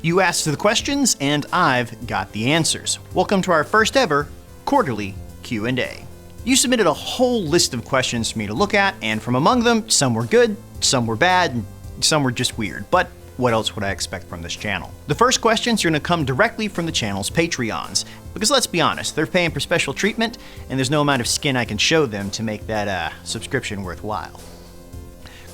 You asked the questions, and I've got the answers. Welcome to our first ever quarterly Q&A. You submitted a whole list of questions for me to look at, and from among them, some were good, some were bad, and some were just weird. But what else would I expect from this channel? The first questions are going to come directly from the channel's Patreons, because let's be honest, they're paying for special treatment, and there's no amount of skin I can show them to make that subscription worthwhile.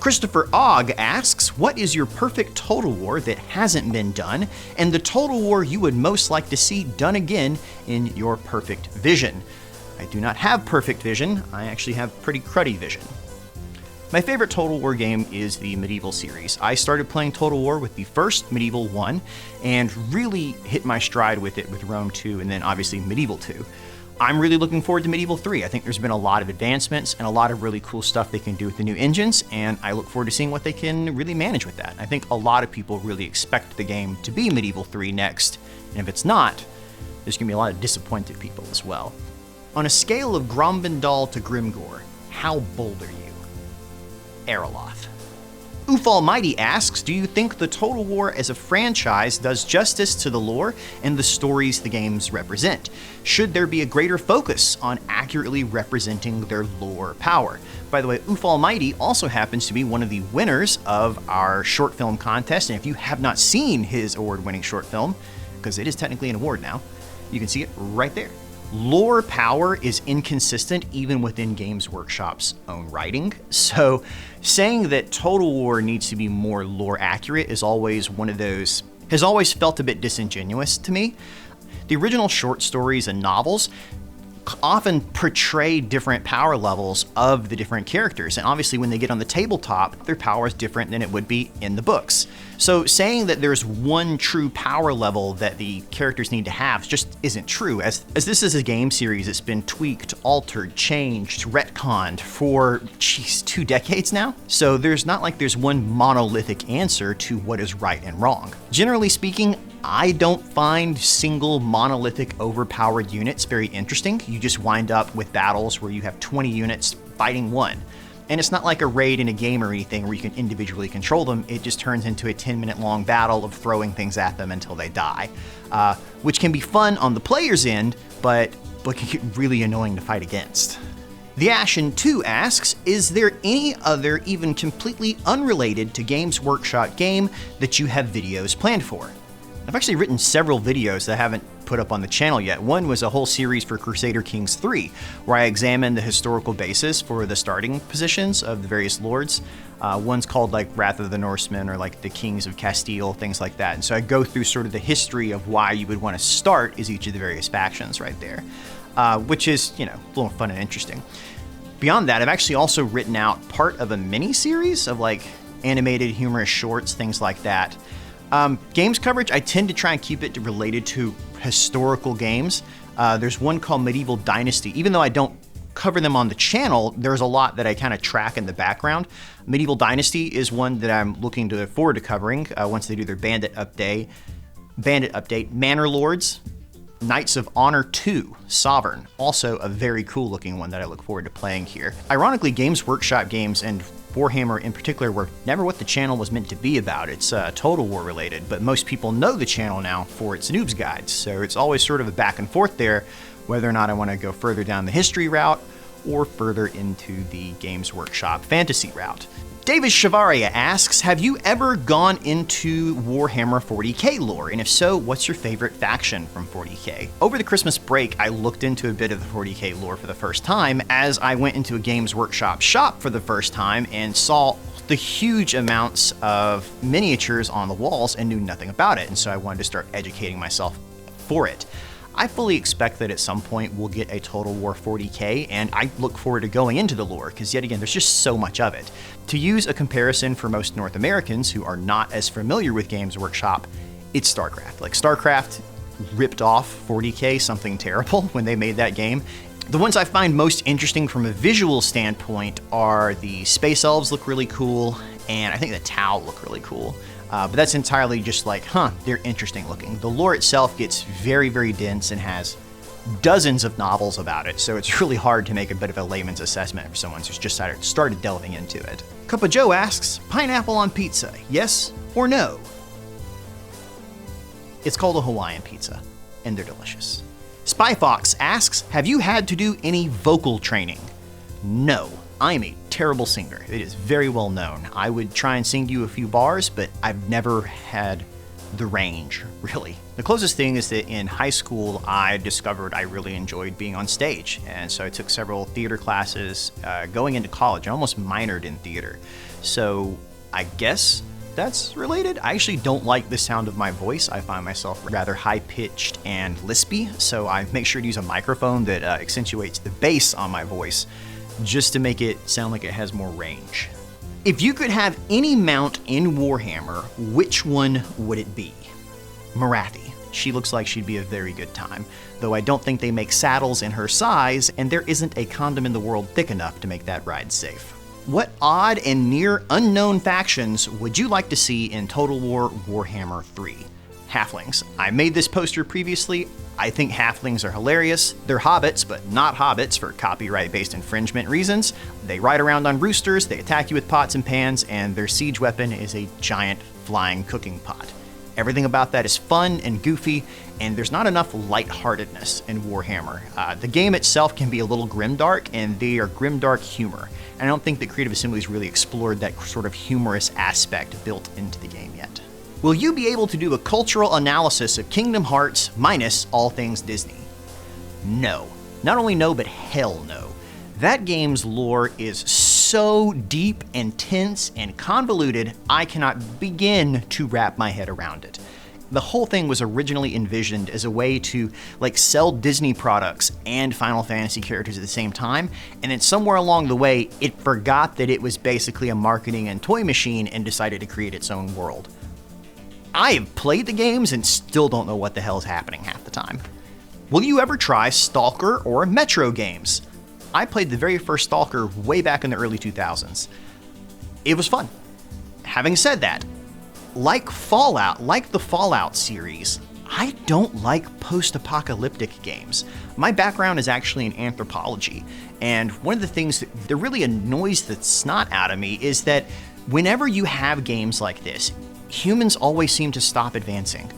Christopher Ogg asks, what is your perfect Total War that hasn't been done, and the Total War you would most like to see done again in your perfect vision? I do not have perfect vision, I actually have pretty cruddy vision. My favorite Total War game is the Medieval series. I started playing Total War with the first Medieval 1, and really hit my stride with it with Rome 2, and then obviously Medieval 2. I'm really looking forward to Medieval 3. I think there's been a lot of advancements and a lot of really cool stuff they can do with the new engines, and I look forward to seeing what they can really manage with that. I think a lot of people really expect the game to be Medieval 3 next, and if it's not, there's going to be a lot of disappointed people as well. On a scale of Grombendal to Grimgor, how bold are you? Eroloth. Oof Almighty asks, do you think the Total War as a franchise does justice to the lore and the stories the games represent? Should there be a greater focus on accurately representing their lore power? By the way, Oof Almighty also happens to be one of the winners of our short film contest, and if you have not seen his award-winning short film, because it is technically an award now, you can see it right there. Lore power is inconsistent even within Games Workshop's own writing, so saying that Total War needs to be more lore accurate is always one of those, has always felt a bit disingenuous to me. The original short stories and novels often portray different power levels of the different characters, and obviously when they get on the tabletop, their power is different than it would be in the books. So saying that there's one true power level that the characters need to have just isn't true, as this is a game series that's been tweaked, altered, changed, retconned for, 2 decades now. So there's not like there's one monolithic answer to what is right and wrong. Generally speaking, I don't find single monolithic overpowered units very interesting. You just wind up with battles where you have 20 units fighting one. And it's not like a raid in a game or anything where you can individually control them. It just turns into a 10-minute long battle of throwing things at them until they die, which can be fun on the player's end, but can get really annoying to fight against. The Ashen 2 asks, is there any other, even completely unrelated to Games Workshop game that you have videos planned for? I've actually written several videos that I haven't put up on the channel yet. One was a whole series for Crusader Kings 3, where I examined the historical basis for the starting positions of the various lords. One's called like Wrath of the Norsemen or like the Kings of Castile, things like that. And so I go through sort of the history of why you would want to start as each of the various factions right there, which is, a little fun and interesting. Beyond that, I've actually also written out part of a mini-series of like animated humorous shorts, things like that. Games coverage, I tend to try and keep it related to historical games. There's one called Medieval Dynasty. Even though I don't cover them on the channel, there's a lot that I kind of track in the background. Medieval Dynasty is one that I'm looking forward to covering once they do their Bandit update. Manor Lords, Knights of Honor 2, Sovereign, also a very cool looking one that I look forward to playing here. Ironically, Games Workshop games and Warhammer in particular were never what the channel was meant to be about. It's Total War related, but most people know the channel now for its Noobs Guides, so it's always sort of a back and forth there, whether or not I want to go further down the history route or further into the Games Workshop fantasy route. David Shavaria asks, have you ever gone into Warhammer 40k lore? And if so, what's your favorite faction from 40k? Over the Christmas break, I looked into a bit of the 40k lore for the first time as I went into a Games Workshop shop for the first time and saw the huge amounts of miniatures on the walls and knew nothing about it. And so I wanted to start educating myself for it. I fully expect that at some point we'll get a Total War 40k, and I look forward to going into the lore, because yet again, there's just so much of it. To use a comparison for most North Americans who are not as familiar with Games Workshop, it's StarCraft. Like, StarCraft ripped off 40k something terrible when they made that game. The ones I find most interesting from a visual standpoint are the Space Elves look really cool, and I think the Tau look really cool. But that's entirely just like, they're interesting looking. The lore itself gets very, very dense and has dozens of novels about it, so it's really hard to make a bit of a layman's assessment for someone who's just started delving into it. Cup of Joe asks, pineapple on pizza, yes or no? It's called a Hawaiian pizza, and they're delicious. Spy Fox asks, have you had to do any vocal training? No, I am a terrible singer. It is very well known. I would try and sing you a few bars, but I've never had the range, really. The closest thing is that in high school, I discovered I really enjoyed being on stage. And so I took several theater classes. Going into college, I almost minored in theater. So I guess that's related. I actually don't like the sound of my voice. I find myself rather high-pitched and lispy, so I make sure to use a microphone that accentuates the bass on my voice just to make it sound like it has more range. If you could have any mount in Warhammer, which one would it be? Morathi. She looks like she'd be a very good time, though I don't think they make saddles in her size, and there isn't a condom in the world thick enough to make that ride safe. What odd and near unknown factions would you like to see in Total War Warhammer 3? Halflings. I made this poster previously. I think halflings are hilarious. They're hobbits, but not hobbits for copyright-based infringement reasons. They ride around on roosters, they attack you with pots and pans, and their siege weapon is a giant flying cooking pot. Everything about that is fun and goofy, and there's not enough lightheartedness in Warhammer. The game itself can be a little grimdark, and they are grimdark humor. And I don't think that Creative Assembly's really explored that sort of humorous aspect built into the game yet. Will you be able to do a cultural analysis of Kingdom Hearts minus all things Disney? No. Not only no, but hell no. That game's lore is so deep and tense and convoluted, I cannot begin to wrap my head around it. The whole thing was originally envisioned as a way to sell Disney products and Final Fantasy characters at the same time, and then somewhere along the way, it forgot that it was basically a marketing and toy machine and decided to create its own world. I have played the games and still don't know what the hell is happening half the time. Will you ever try Stalker or Metro games? I played the very first Stalker way back in the early 2000s. It was fun. Having said that, like the Fallout series, I don't like post-apocalyptic games. My background is actually in anthropology, and one of the things that really annoys the snot out of me is that whenever you have games like this, humans always seem to stop advancing.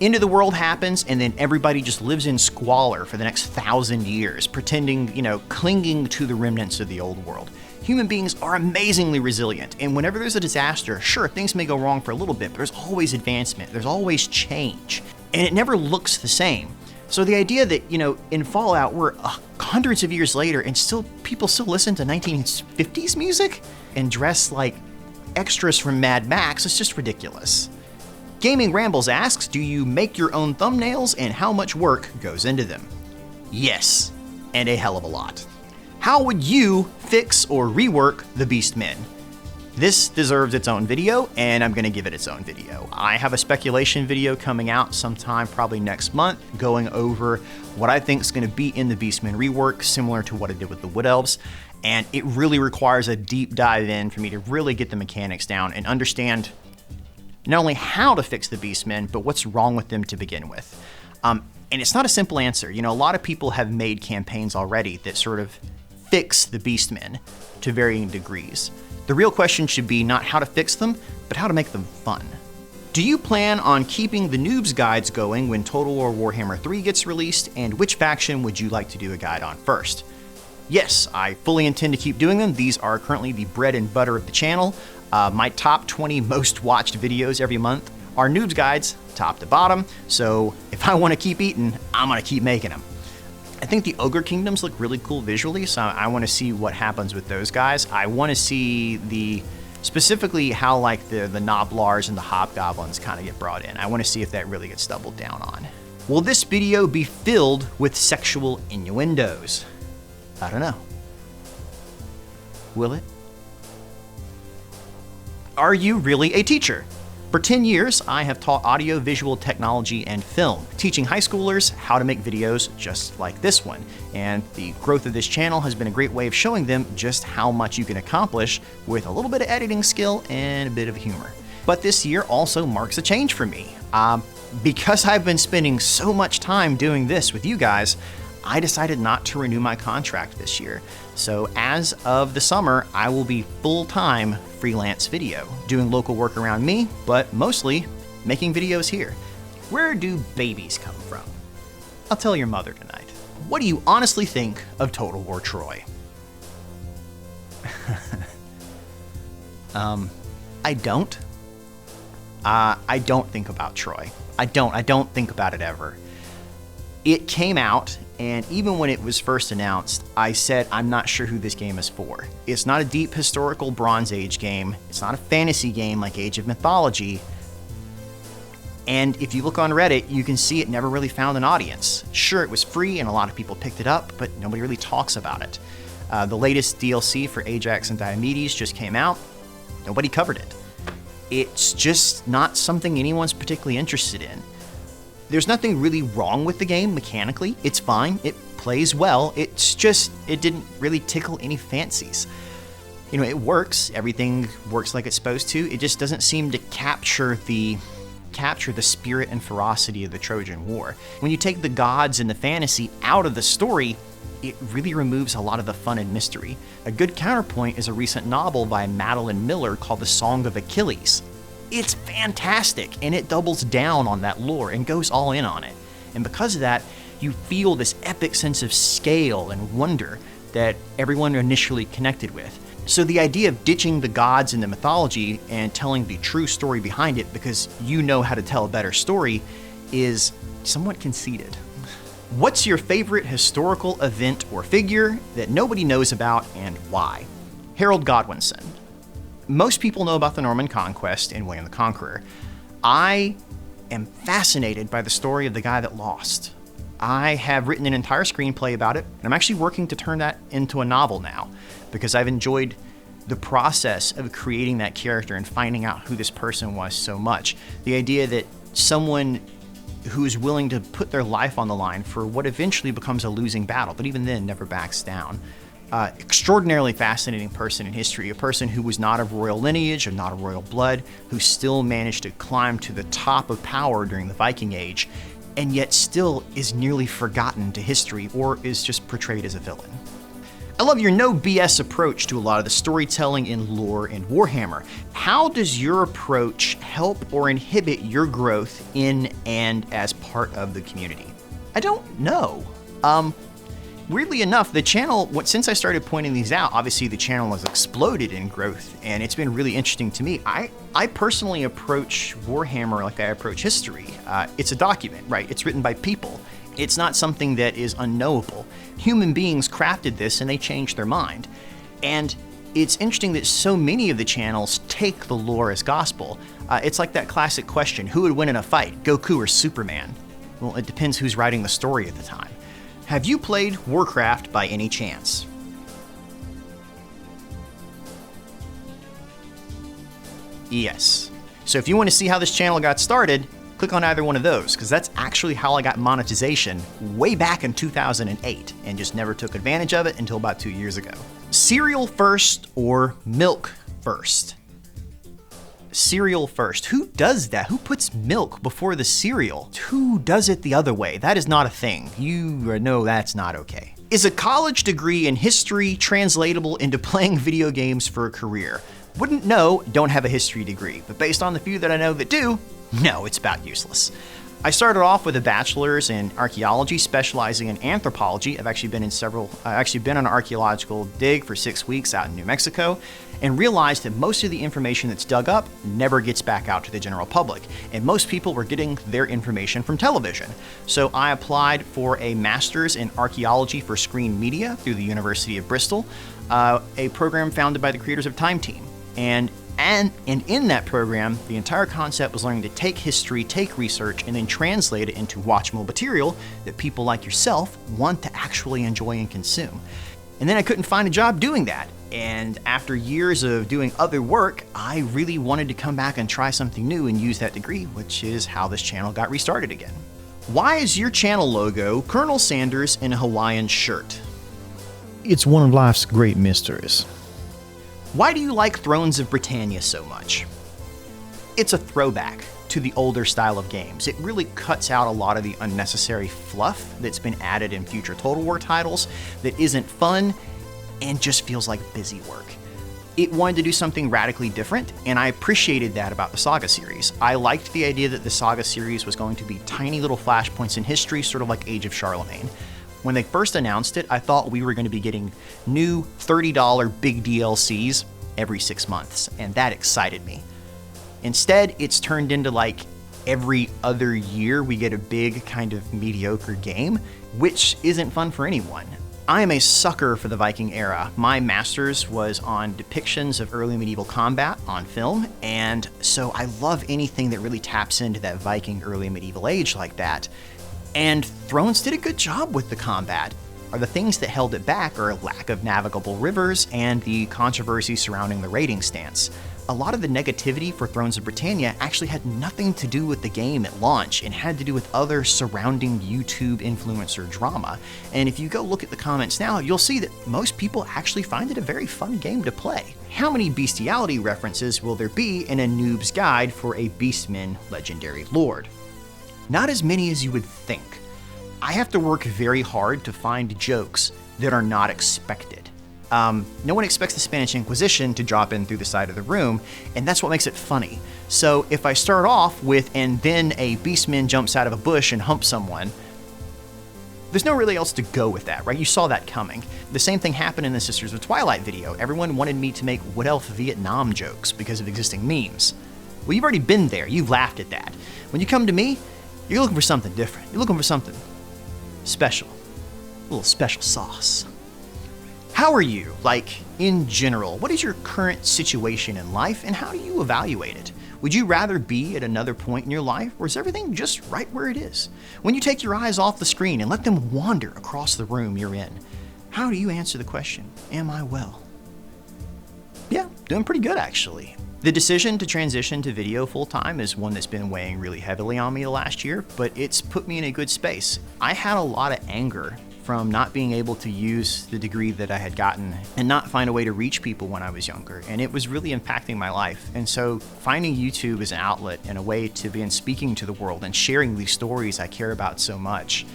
End of the world happens, and then everybody just lives in squalor for the next 1,000 years, pretending, clinging to the remnants of the old world. Human beings are amazingly resilient, and whenever there's a disaster, sure, things may go wrong for a little bit, but there's always advancement, there's always change, and it never looks the same. So the idea that, in Fallout, we're hundreds of years later, and people still listen to 1950s music and dress like extras from Mad Max is just ridiculous. Gaming Rambles asks, do you make your own thumbnails and how much work goes into them? Yes, and a hell of a lot. How would you fix or rework the Beastmen? This deserves its own video, and I'm going to give it its own video. I have a speculation video coming out sometime probably next month, going over what I think is going to be in the Beastmen rework, similar to what I did with the Wood Elves. And it really requires a deep dive in for me to really get the mechanics down and understand not only how to fix the Beastmen, but what's wrong with them to begin with. And it's not a simple answer. A lot of people have made campaigns already that sort of fix the Beastmen to varying degrees. The real question should be not how to fix them, but how to make them fun. Do you plan on keeping the Noobs Guides going when Total War Warhammer 3 gets released, and which faction would you like to do a guide on first? Yes, I fully intend to keep doing them. These are currently the bread and butter of the channel. My top 20 most watched videos every month are Noobs Guides, top to bottom, so if I want to keep eating, I'm going to keep making them. I think the Ogre Kingdoms look really cool visually, so I want to see what happens with those guys. I want to see specifically how the Noblars and the Hobgoblins kind of get brought in. I want to see if that really gets doubled down on. Will this video be filled with sexual innuendos? I don't know. Will it? Are you really a teacher? For 10 years, I have taught audio, visual technology, and film, teaching high schoolers how to make videos just like this one. And the growth of this channel has been a great way of showing them just how much you can accomplish with a little bit of editing skill and a bit of humor. But this year also marks a change for me. Because I've been spending so much time doing this with you guys, I decided not to renew my contract this year. So as of the summer, I will be full-time freelance video, doing local work around me, but mostly making videos here. Where do babies come from? I'll tell your mother tonight. What do you honestly think of Total War Troy? I don't. I don't think about Troy. I don't think about it ever. It came out, and even when it was first announced, I said I'm not sure who this game is for. It's not a deep historical Bronze Age game. It's not a fantasy game like Age of Mythology. And if you look on Reddit, you can see it never really found an audience. Sure, it was free and a lot of people picked it up, but nobody really talks about it. The latest DLC for Ajax and Diomedes just came out. Nobody covered it. It's just not something anyone's particularly interested in. There's nothing really wrong with the game mechanically. It's fine. It plays well. It's just, it didn't really tickle any fancies. You know, it works. Everything works like it's supposed to. It just doesn't seem to capture the spirit and ferocity of the Trojan War. When you take the gods and the fantasy out of the story, it really removes a lot of the fun and mystery. A good counterpoint is a recent novel by Madeline Miller called The Song of Achilles. It's fantastic, and it doubles down on that lore and goes all in on it. And because of that, you feel this epic sense of scale and wonder that everyone initially connected with. So the idea of ditching the gods and the mythology and telling the true story behind it because you know how to tell a better story is somewhat conceited. What's your favorite historical event or figure that nobody knows about and why? Harold Godwinson. Most people know about the Norman Conquest and William the Conqueror. I am fascinated by the story of the guy that lost. I have written an entire screenplay about it, and I'm actually working to turn that into a novel now because I've enjoyed the process of creating that character and finding out who this person was so much. The idea that someone who's willing to put their life on the line for what eventually becomes a losing battle, but even then never backs down. Extraordinarily fascinating person in history, a person who was not of royal lineage or not of royal blood, who still managed to climb to the top of power during the Viking Age, and yet still is nearly forgotten to history or is just portrayed as a villain. I love your no BS approach to a lot of the storytelling in lore in Warhammer. How does your approach help or inhibit your growth in and as part of the community? I don't know. Weirdly enough, the channel, since I started pointing these out, obviously the channel has exploded in growth, and it's been really interesting to me. I personally approach Warhammer like I approach history. It's a document, right? It's written by people. It's not something that is unknowable. Human beings crafted this and they changed their mind. And it's interesting that so many of the channels take the lore as gospel. It's like that classic question, who would win in a fight, Goku or Superman? Well, it depends who's writing the story at the time. Have you played Warcraft by any chance? Yes. So if you want to see how this channel got started, click on either one of those, because that's actually how I got monetization way back in 2008, and just never took advantage of it until about 2 years ago. Cereal first or milk first? Cereal first. Who does that? Who puts milk before the cereal? Who does it the other way? That is not a thing. You know that's not okay. Is a college degree in history translatable into playing video games for a career? Wouldn't know, don't have a history degree, but based on the few that I know that do, no, it's about useless. I started off with a bachelor's in archaeology, specializing in anthropology. I've actually been on an archaeological dig for 6 weeks out in New Mexico, and realized that most of the information that's dug up never gets back out to the general public, and most people were getting their information from television. So I applied for a master's in archaeology for screen media through the University of Bristol, a program founded by the creators of Time Team. And in that program, the entire concept was learning to take history, take research, and then translate it into watchable material that people like yourself want to actually enjoy and consume. And then I couldn't find a job doing that. And after years of doing other work, I really wanted to come back and try something new and use that degree, which is how this channel got restarted again. Why is your channel logo Colonel Sanders in a Hawaiian shirt? It's one of life's great mysteries. Why do you like Thrones of Britannia so much? It's a throwback to the older style of games. It really cuts out a lot of the unnecessary fluff that's been added in future Total War titles that isn't fun and just feels like busy work. It wanted to do something radically different, and I appreciated that about the Saga series. I liked the idea that the Saga series was going to be tiny little flashpoints in history, sort of like Age of Charlemagne. When they first announced it, I thought we were going to be getting new $30 big DLCs every 6 months, and that excited me. Instead, it's turned into like every other year we get a big kind of mediocre game, which isn't fun for anyone. I am a sucker for the Viking era. My master's was on depictions of early medieval combat on film, and so I love anything that really taps into that Viking early medieval age like that. And Thrones did a good job with the combat. The things that held it back are a lack of navigable rivers and the controversy surrounding the raiding stance. A lot of the negativity for Thrones of Britannia actually had nothing to do with the game at launch and had to do with other surrounding YouTube influencer drama. And if you go look at the comments now, you'll see that most people actually find it a very fun game to play. How many bestiality references will there be in a Noobs Guide for a Beastman legendary lord? Not as many as you would think. I have to work very hard to find jokes that are not expected. No one expects the Spanish Inquisition to drop in through the side of the room, and that's what makes it funny. So if I start off with, and then a Beastman jumps out of a bush and humps someone, there's no really else to go with that, right? You saw that coming. The same thing happened in the Sisters of Twilight video. Everyone wanted me to make What Elf Vietnam jokes because of existing memes. Well, you've already been there. You've laughed at that. When you come to me, you're looking for something different. You're looking for something special. A little special sauce. How are you, like, in general? What is your current situation in life, and how do you evaluate it? Would you rather be at another point in your life, or is everything just right where it is? When you take your eyes off the screen and let them wander across the room you're in, how do you answer the question, am I well? Yeah, doing pretty good, actually. The decision to transition to video full-time is one that's been weighing really heavily on me the last year, but it's put me in a good space. I had a lot of anger from not being able to use the degree that I had gotten and not find a way to reach people when I was younger, and it was really impacting my life. And so finding YouTube as an outlet and a way to begin speaking to the world and sharing these stories I care about so much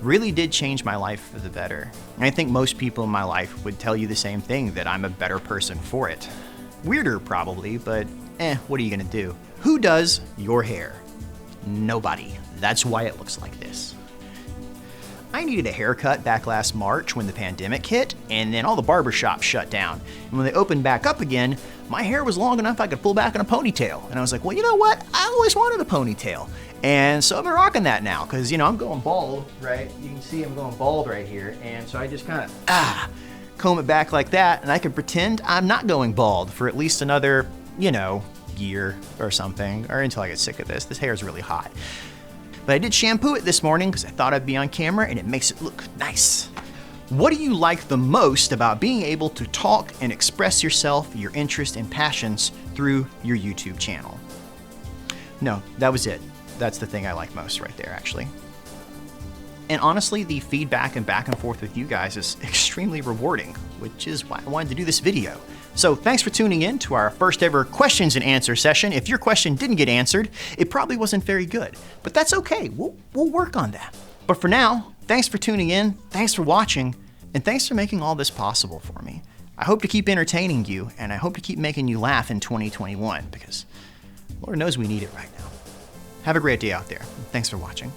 really did change my life for the better. And I think most people in my life would tell you the same thing, that I'm a better person for it. Weirder probably, but what are you gonna do? Who does your hair? Nobody. That's why it looks like this. I needed a haircut back last March when the pandemic hit, and then all the barbershops shut down. And when they opened back up again, my hair was long enough I could pull back in a ponytail. And I was like, well, you know what? I always wanted a ponytail. And so I've been rocking that now, because, you know, I'm going bald, right? You can see I'm going bald right here. And so I just kind of, comb it back like that, and I can pretend I'm not going bald for at least another, year or something, or until I get sick of this. This hair is really hot. But I did shampoo it this morning because I thought I'd be on camera, and it makes it look nice. What do you like the most about being able to talk and express yourself, your interests and passions through your YouTube channel? No, that was it. That's the thing I like most right there, actually. And honestly, the feedback and back and forth with you guys is extremely rewarding, which is why I wanted to do this video. So thanks for tuning in to our first ever questions and answer session. If your question didn't get answered, it probably wasn't very good, but that's okay. We'll work on that. But for now, thanks for tuning in, thanks for watching, and thanks for making all this possible for me. I hope to keep entertaining you, and I hope to keep making you laugh in 2021, because Lord knows we need it right now. Have a great day out there. Thanks for watching.